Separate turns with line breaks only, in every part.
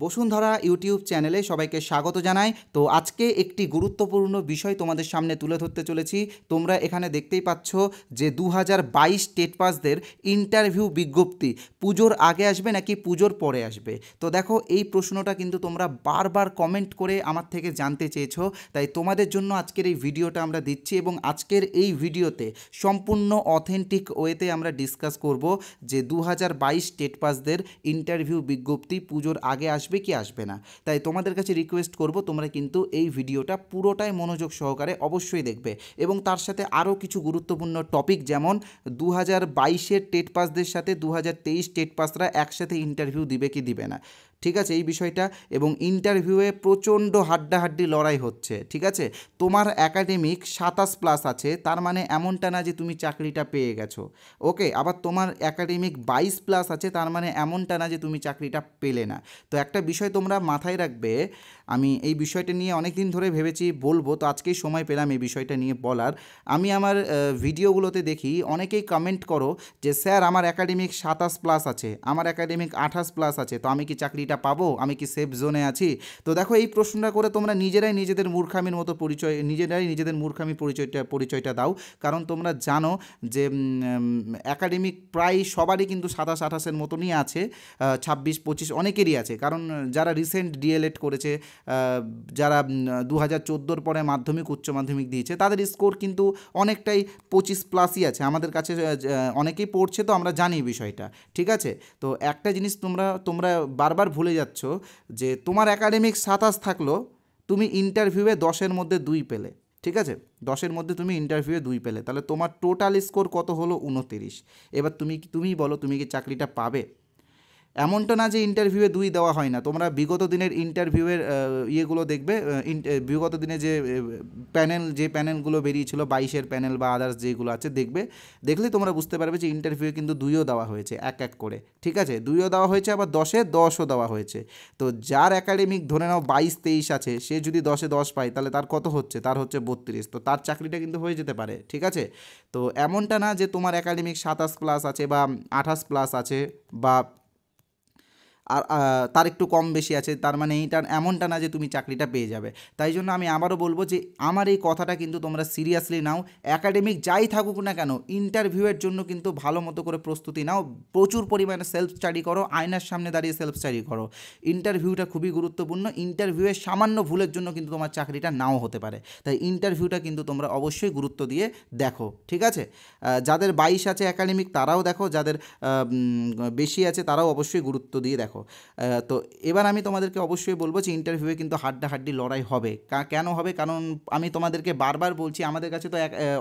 Bashundhara YouTube চ্যানেলে সবাইকে স্বাগত জানাই। তো আজকে একটি গুরুত্বপূর্ণ বিষয় তোমাদের সামনে তুলে ধরতে চলেছি। তোমরা এখানে দেখতেই পাচ্ছ যে 2022 টেট পাসদের ইন্টারভিউ বিজ্ঞপ্তি পুজোর আগে আসবে নাকি পুজোর পরে আসবে। তো দেখো, এই প্রশ্নটা কিন্তু তোমরা বারবার কমেন্ট করে আমার থেকে জানতে চেয়েছো, তাই তোমাদের জন্য আজকের এই ভিডিওটা আমরা দিচ্ছি এবং আজকের এই ভিডিওতে সম্পূর্ণ অথেন্টিক ওয়েতে আমরা ডিসকাস করব যে 2022 টেট পাসদের ইন্টারভিউ বিজ্ঞপ্তি পুজোর আগে আসবে কি আসবে না। তাই তোমাদের কাছে রিকোয়েস্ট করব, তোমরা কিন্তু এই ভিডিওটা পুরোটাই মনোযোগ সহকারে অবশ্যই দেখবে এবং তার সাথে আরও কিছু গুরুত্বপূর্ণ টপিক, যেমন 2022-এর টেট পাসদের সাথে 2023 টেট পাসরা একসাথে ইন্টারভিউ দিবে কি দিবে না, ঠিক আছে, এই বিষয়টা। এবং ইন্টারভিউয়ে প্রচণ্ড হাড্ডাহাড্ডি লড়াই হচ্ছে, ঠিক আছে। তোমার একাডেমিক 27+ আছে, তার মানে এমনটা না যে তুমি চাকরিটা পেয়ে গেছো, ওকে। আবার তোমার একাডেমিক 22+ আছে, তার মানে এমনটা না যে তুমি চাকরিটা পেলে না। তো একটা বিষয় তোমরা মাথায় রাখবে, আমি এই বিষয়টা নিয়ে অনেক দিন ধরে ভেবেছি বলবো, তো আজকেই সময় পেলাম এই বিষয়টা নিয়ে বলার। আমি আমার ভিডিওগুলোতে দেখি অনেকেই কমেন্ট করো যে স্যার আমার একাডেমিক 27+ আছে, আমার একাডেমিক 28+ আছে, তো আমি কি চাকরিটা পাবো, আমি কি সেফ জোনে আছি। তো দেখো, এই প্রশ্নটা করে তোমরা নিজেরাই নিজেদের মূর্খামির মতো নিজেদের মূর্খামি পরিচয়টা দাও। কারণ তোমরা জানো যে একাডেমিক প্রায় সবারই কিন্তু 27-28-এর মতনই আছে, 26-25 অনেকেরই আছে। কারণ যারা রিসেন্ট ডিএলএড করেছে, যারা 2014-র পরে মাধ্যমিক উচ্চ মাধ্যমিক দিয়েছে, তাদের স্কোর কিন্তু অনেকটাই 25+ই আছে। আমাদের কাছে অনেকেই পড়ছে, তো আমরা জানি বিষয়টা, ঠিক আছে। তো একটা জিনিস তোমরা বারবার ভুলে যাচ্ছ যে তোমার একাডেমিক 27 থাকলো, তুমি ইন্টারভিউয়ে 10-এর মধ্যে 2 পেলে, ঠিক আছে, 10-এর মধ্যে তুমি ইন্টারভিউয়ে 2 পেলে, তাহলে তোমার টোটাল স্কোর কত হলো? 29। এবার তুমি বলো, তুমি কি চাকরিটা পাবে? এমনটা না যে ইন্টারভিউয়ে 2 দেওয়া হয় না। তোমরা বিগত দিনের ইন্টারভিউয়ের ইয়েগুলো দেখবে, বিগত দিনে যে প্যানেলগুলো বেরিয়েছিল, 22-এর প্যানেল বা আদার্স যেগুলো আছে, দেখলেই তোমরা বুঝতে পারবে যে ইন্টারভিউয়ে কিন্তু 2ও দেওয়া হয়েছে, এক করে, ঠিক আছে, 2ও দেওয়া হয়েছে, আবার 10-এ 10ও দেওয়া হয়েছে। তো যার একাডেমিক ধরে নাও 22-23 আছে, সে যদি 10-এ 10 পায়, তাহলে তার কত হচ্ছে? তার হচ্ছে 32। তো তার চাকরিটা কিন্তু হয়ে যেতে পারে, ঠিক আছে। তো এমনটা না যে তোমার একাডেমিক 27+ আছে বা 28+ আছে বা আর তার একটু কম বেশি আছে, তার মানে এমনটা না যে তুমি চাকরিটা পেয়ে যাবে। তাই জন্য আমি আবারও বলবো যে আমার এই কথাটা কিন্তু তোমরা সিরিয়াসলি নাও। একাডেমিক যাই থাকুক না কেন, ইন্টারভিউয়ের জন্য কিন্তু ভালো মতো করে প্রস্তুতি নাও, প্রচুর পরিমাণে সেলফ স্টাডি করো, আয়নার সামনে দাঁড়িয়ে সেলফ স্টাডি করো। ইন্টারভিউটা খুবই গুরুত্বপূর্ণ। ইন্টারভিউয়ের সামান্য ভুলের জন্য কিন্তু তোমার চাকরিটা নাও হতে পারে, তাই ইন্টারভিউটা কিন্তু তোমরা অবশ্যই গুরুত্ব দিয়ে দেখো, ঠিক আছে। যাদের 22 আছে একাডেমিক, তারাও দেখো, যাদের বেশি আছে তারাও অবশ্যই গুরুত্ব দিয়ে দেখো। তো এবার আমি তোমাদেরকে অবশ্যই বলবো যে ইন্টারভিউয়ে কিন্তু হাড্ডাহাড্ডি লড়াই হবে। কেন হবে? কারণ আমি তোমাদেরকে বারবার বলছি, আমাদের কাছে তো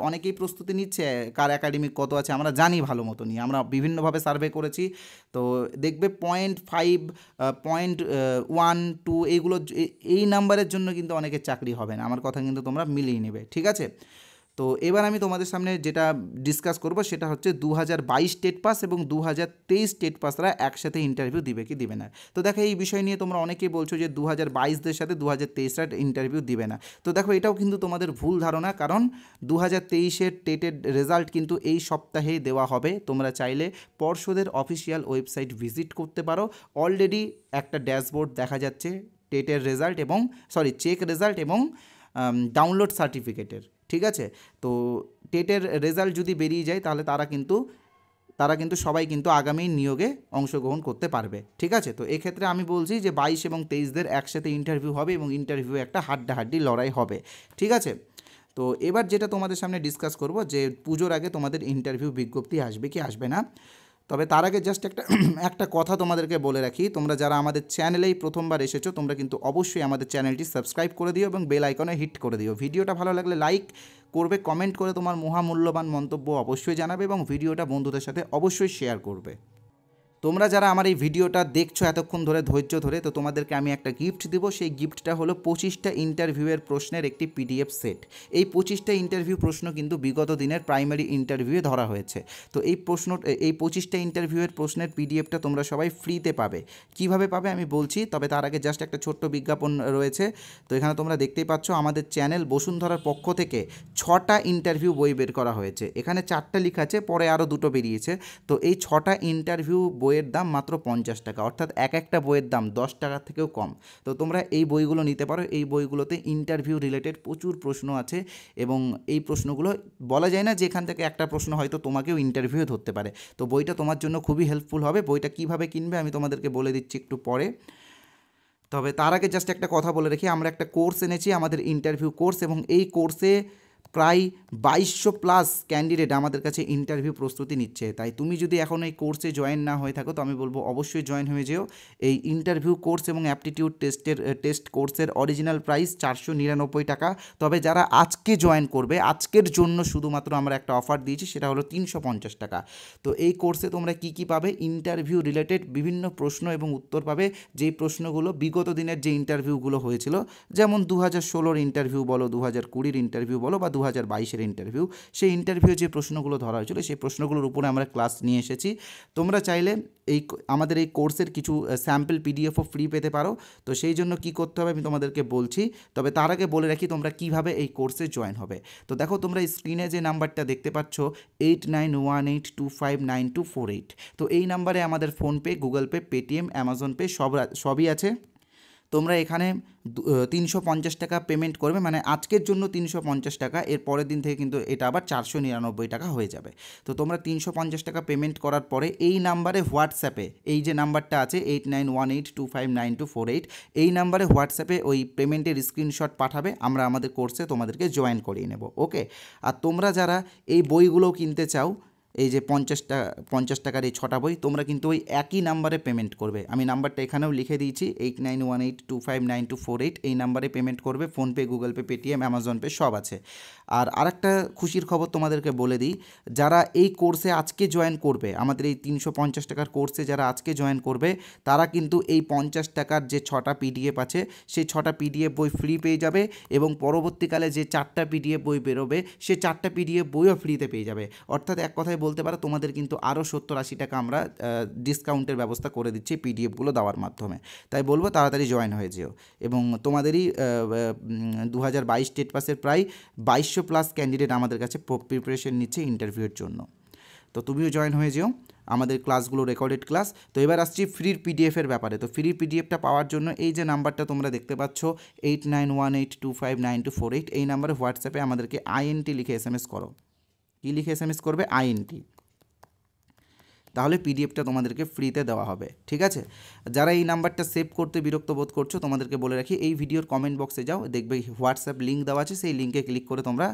অনেকেই প্রস্তুতি নিচ্ছে, কার একাডেমিক কত আছে আমরা জানি ভালো মতনই, আমরা বিভিন্নভাবে সার্ভে করেছি। তো দেখবে 0.5, 0.1, 2 এইগুলো, এই নাম্বারের জন্য কিন্তু অনেকের চাকরি হবে না। আমার কথা কিন্তু তোমরা মিলিয়ে নেবে, ঠিক আছে। তো এবার আমি তোমাদের সামনে যেটা ডিসকাস করব সেটা হচ্ছে 2022 টেট পাস এবং 2023 টেট পাসরা একসাথে ইন্টারভিউ দিবে কি দিবে না। তো দেখো, এই বিষয় নিয়ে তোমরা অনেকেই বলছো যে 2022-দের সাথে 2023-রা ইন্টারভিউ দিবে না। তো দেখো, এটাও কিন্তু তোমাদের ভুল ধারণা, কারণ 2023-এর টেটের রেজাল্ট কিন্তু এই সপ্তাহেই দেওয়া হবে। তোমরা চাইলে পর্ষদের অফিসিয়াল ওয়েবসাইট ভিজিট করতে পারো। অলরেডি একটা ড্যাশবোর্ড দেখা যাচ্ছে টেটের রেজাল্ট এবং চেক রেজাল্ট এবং ডাউনলোড সার্টিফিকেটের, ঠিক আছে। তো টেটের রেজাল্ট যদি বেরিয়ে যায়, তাহলে তারা কিন্তু সবাই কিন্তু আগামী নিয়োগে অংশগ্রহণ করতে পারবে, ঠিক আছে। তো এক্ষেত্রে আমি বলছি যে 22 এবং 23-দের একসাথে ইন্টারভিউ হবে এবং ইন্টারভিউ একটা হাড্ডাহাড্ডি লড়াই হবে, ঠিক আছে। তো এবার যেটা তোমাদের সামনে ডিসকাস করব যে পুজোর আগে তোমাদের ইন্টারভিউ বিজ্ঞপ্তি আসবে কি আসবে না। তবে তার আগে জাস্ট একটা কথা তোমাদেরকে বলে রাখি, তোমরা যারা আমাদের চ্যানেলেই প্রথমবার এসেছো, তোমরা কিন্তু অবশ্যই আমাদের চ্যানেলটি সাবস্ক্রাইব করে দিও এবং বেল আইকনে হিট করে দিও। ভিডিওটা ভালো লাগলে লাইক করবে, কমেন্ট করে তোমার মহামূল্যবান মন্তব্য অবশ্যই জানাবে এবং ভিডিওটা বন্ধুদের সাথে অবশ্যই শেয়ার করবে। তোমরা যারা আমার এই ভিডিওটা দেখছো এতক্ষণ ধরে ধৈর্য ধরে, তো তোমাদেরকে আমি একটা গিফট দিব। সেই গিফটটা হলো 25টা ইন্টারভিউয়ের প্রশ্নের একটি পিডিএফ সেট। এই 25টা ইন্টারভিউ প্রশ্ন কিন্তু বিগত দিনের প্রাইমারি ইন্টারভিউয়ে ধরা হয়েছে। তো এই 25টা ইন্টারভিউয়ের প্রশ্নের পিডিএফটা তোমরা সবাই ফ্রিতে পাবে। কিভাবে পাবে আমি বলছি, তবে তার আগে জাস্ট একটা ছোট্ট বিজ্ঞাপন রয়েছে। তো এখানে তোমরা দেখতেই পাচ্ছ আমাদের চ্যানেল বসুন্ধরার পক্ষ থেকে 6টা ইন্টারভিউ বই বের করা হয়েছে। এখানে 4টা লেখা আছে, পরে আরও 2টো বেরিয়েছে। তো এই 6টা ইন্টারভিউ বই বইয়ের দাম মাত্র 50 টাকা, অর্থাৎ একটা বইয়ের দাম 10 টাকার থেকেও কম। তো তোমরা এই বইগুলো নিতে পারো। এই বইগুলোতে ইন্টারভিউ রিলেটেড প্রচুর প্রশ্ন আছে এবং এই প্রশ্নগুলো বলা যায় না যে এখান থেকে একটা প্রশ্ন হয়তো তোমাকেও ইন্টারভিউ ধরতে পারে। তো বইটা তোমার জন্য খুবই হেল্পফুল হবে। বইটা কিভাবে কিনবে আমি তোমাদেরকে বলে দিচ্ছি একটু পরে। তবে তার আগে জাস্ট একটা কথা বলে রাখি, আমরা একটা কোর্স এনেছি, আমাদের ইন্টারভিউ কোর্স, এবং এই কোর্সে প্রায় 2200+ ক্যান্ডিডেট আমাদের কাছে ইন্টারভিউ প্রস্তুতি নিচ্ছে। তাই তুমি যদি এখন এই কোর্সে জয়েন না হয়ে থাকো তো আমি বলবো অবশ্যই জয়েন হয়ে যেও। এই ইন্টারভিউ কোর্স এবং অ্যাপটিটিউড টেস্ট কোর্সের অরিজিনাল প্রাইস 499 টাকা। তবে যারা আজকে জয়েন করবে, আজকের জন্য শুধুমাত্র আমরা একটা অফার দিয়েছি, সেটা হলো 350 টাকা। তো এই কোর্সে তোমরা কি কি পাবে? ইন্টারভিউ রিলেটেড বিভিন্ন প্রশ্ন এবং উত্তর পাবে, যেই প্রশ্নগুলো বিগত দিনের যে ইন্টারভিউগুলো হয়েছিল, যেমন 2016-র ইন্টারভিউ বলো, 2020-র ইন্টারভিউ বলো বা 2022-এর ইন্টারভিউ, সেই ইন্টারভিউ যে প্রশ্নগুলো ধরা হয়েছিল সেই প্রশ্নগুলোর উপরে আমরা ক্লাস নিয়ে এসেছি। তোমরা চাইলে আমাদের এই কোর্সের কিছু স্যাম্পল পিডিএফও ফ্রি পেতে পারো। তো সেই জন্য কি করতে হবে আমি তোমাদেরকে বলছি। তবে তার আগে বলে রাখি তোমরা কিভাবে এই কোর্সে জয়েন হবে। তো দেখো, তোমরা স্ক্রিনে যে নাম্বারটা দেখতে পাচ্ছ 8918259248, তো এই নাম্বারে আমাদের PhonePe, Google pay, Paytm, Amazon pay সবই আছে। তোমরা এখানে 350 টাকা পেমেন্ট করবে, মানে আজকের জন্য 350 টাকা, এর পরের দিন থেকে কিন্তু এটা আবার 499 টাকা হয়ে যাবে। তো তোমরা 350 টাকা পেমেন্ট করার পরে এই নাম্বারে হোয়াটসঅ্যাপে, এই যে নাম্বারটা আছে 8918259248, এই নাম্বারে হোয়াটসঅ্যাপে ওই পেমেন্টের স্ক্রিনশট পাঠাবে, আমরা আমাদের কোর্সে তোমাদেরকে জয়েন করিয়ে নেব। ওকে। আর তোমরা যারা এই বইগুলোও কিনতে চাও, এই যে 50 টাকার এই 6টা বই, তোমরা কিন্তু ওই একই নাম্বারে পেমেন্ট করবে। আমি নাম্বারটা এখানেও লিখে দিয়েছি, 8918259248, এই নাম্বারে পেমেন্ট করবে। PhonePe, Google pay, Paytm, Amazon pay সব আছে। আর আরেকটা খুশির খবর তোমাদেরকে বলে দিই, যারা এই কোর্সে আজকে জয়েন করবে, আমাদের এই 350 টাকার কোর্সে যারা আজকে জয়েন করবে, তারা কিন্তু এই 50 টাকার যে 6টা পিডিএফ আছে, সেই 6টা পিডিএফ বই ফ্রি পেয়ে যাবে, এবং পরবর্তীকালে যে 4টা পিডিএফ বই বেরোবে, সেই 4টা পিডিএফ বইও ফ্রিতে পেয়ে যাবে। অর্থাৎ এক কথায় বলতে পারো তোমাদের কিন্তু আরও 70-80 টাকা আমরা ডিসকাউন্টের ব্যবস্থা করে দিচ্ছি পিডিএফগুলো দেওয়ার মাধ্যমে। তাই বলবো তাড়াতাড়ি জয়েন হয়ে যেও। এবং তোমাদেরই 2022 টেট পাসের প্রায় 2200+ ক্যান্ডিডেট আমাদের কাছে প্রিপারেশন নিচ্ছে ইন্টারভিউয়ের জন্য। তো তুমিও জয়েন হয়ে যেও, আমাদের ক্লাসগুলো রেকর্ডেড ক্লাস। তো এবার আসছি ফ্রির পিডিএফের ব্যাপারে। তো ফ্রি পিডিএফটা পাওয়ার জন্য এই যে নাম্বারটা তোমরা দেখতে পাচ্ছ 8918259248, এই নাম্বারে হোয়াটসঅ্যাপে আমাদেরকে INT লিখে SMS করো। কী লিখে SMS করবে? INT। তাহলে পিডিএফটা তোমাদেরকে ফ্রিতে দেওয়া হবে। ঠিক আছে? যারা এই নাম্বারটা সেভ করতে বিরক্ত বোধ করছো, তোমাদেরকে বলে রাখি, এই ভিডিওর কমেন্ট বক্সে যাও, দেখবে হোয়াটসঅ্যাপ লিঙ্ক দেওয়া আছে, সেই লিঙ্কে ক্লিক করে তোমরা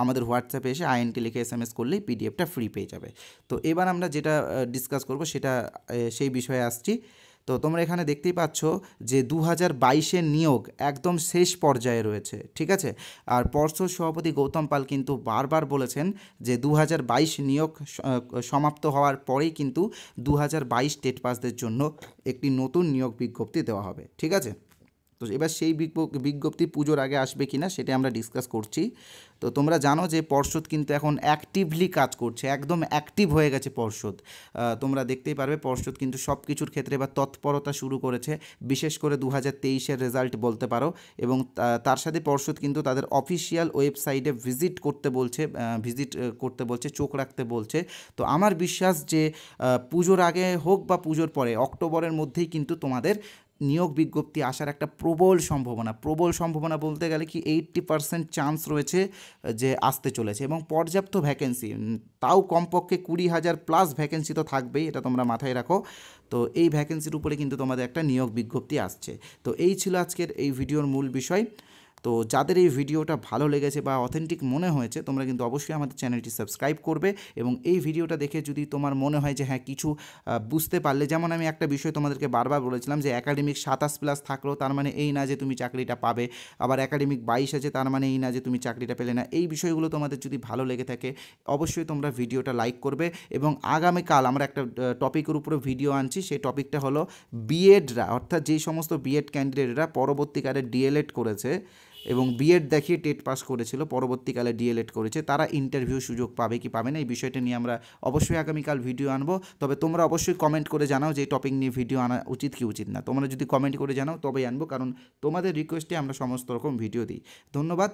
আমাদের হোয়াটসঅ্যাপে এসে INT লিখে SMS করলেই পিডিএফটা ফ্রি পেয়ে যাবে। তো এবার আমরা যেটা ডিসকাস করব সেটা সেই বিষয়ে আসছি। তো তোমরা এখানে দেখতেই পাচ্ছ যে 2022-এর নিয়োগ একদম শেষ পর্যায়ে রয়েছে। ঠিক আছে? আর পর্ষদ সভাপতি গৌতম পাল কিন্তু বারবার বলেছেন যে 2022 নিয়োগ সমাপ্ত হওয়ার পরেই কিন্তু 2022 টেট পাসদের জন্য একটি নতুন নিয়োগ বিজ্ঞপ্তি দেওয়া হবে। ঠিক আছে? তো এবার সেই বিজ্ঞপ্তি পুজোর আগে আসবে কিনা সেটা আমরা ডিসকাস করছি। তো তোমরা জানো যে পর্ষদ কিন্তু এখন অ্যাক্টিভলি কাজ করছে, একদম অ্যাক্টিভ হয়ে গেছে পর্ষদ। তোমরা দেখতেই পারবে পর্ষদ কিন্তু সব কিছুর ক্ষেত্রে এবার তৎপরতা শুরু করেছে, বিশেষ করে 2023-এর রেজাল্ট বলতে পারো। এবং তার সাথে পর্ষদ কিন্তু তাদের অফিসিয়াল ওয়েবসাইটে ভিজিট করতে বলছে, চোখ রাখতে বলছে। তো আমার বিশ্বাস যে পুজোর আগে হোক বা পুজোর পরে, অক্টোবরের মধ্যেই কিন্তু তোমাদের নিয়োগ বিজ্ঞপ্তি আসার একটা প্রবল সম্ভাবনা বলতে গেলে কি 80% চান্স রয়েছে যে আসতে চলেছে, এবং পর্যাপ্ত ভ্যাকেন্সি, তাও কমপক্ষে 20,000+ ভ্যাকেন্সি তো থাকবেই, এটা তোমরা মাথায় রাখো। তো এই ভ্যাকেন্সির উপরে কিন্তু তোমাদের একটা নিয়োগ বিজ্ঞপ্তি আসছে। তো এই ছিল আজকের এই ভিডিওর মূল বিষয়। তো যাদের এই ভিডিওটা ভালো লেগেছে বা অথেন্টিক মনে হয়েছে, তোমরা কিন্তু অবশ্যই আমাদের চ্যানেলটি সাবস্ক্রাইব করবে, এবং এই ভিডিওটা দেখে যদি তোমার মনে হয় যে হ্যাঁ কিছু বুঝতে পারলে, যেমন আমি একটা বিষয় তোমাদেরকে বারবার বলেছিলাম যে একাডেমিক 27+ থাকলেও তার মানে এই না যে তুমি চাকরিটা পাবে, আবার একাডেমিক 22 আছে তার মানে এই না যে তুমি চাকরিটা পেলে না। এই বিষয়গুলো তোমাদের যদি ভালো লেগে থাকে অবশ্যই তোমরা ভিডিওটা লাইক করবে। এবং আগামীকাল আমরা একটা টপিকের উপরে ভিডিও আনছি, সেই টপিকটা হলো বিএডরা, অর্থাৎ যেই সমস্ত বিএড ক্যান্ডিডেটরা পরবর্তীকালে ডিএলএড করেছে এবং বিএড দেখিয়ে টেট পাস করেছিল, পরবর্তীকালে ডিএলএড করেছে, তারা ইন্টারভিউ সুযোগ পাবে কি পাবে না, এই বিষয়টা নিয়ে আমরা অবশ্যই আগামীকাল ভিডিও আনবো। তবে তোমরা অবশ্যই কমেন্ট করে জানাও যে এই টপিক নিয়ে ভিডিও আনা উচিত কি উচিত না। তোমরা যদি কমেন্ট করে জানাও তবেই আনবো, কারণ তোমাদের রিকোয়েস্টে আমরা সমস্ত রকম ভিডিও দিই। ধন্যবাদ।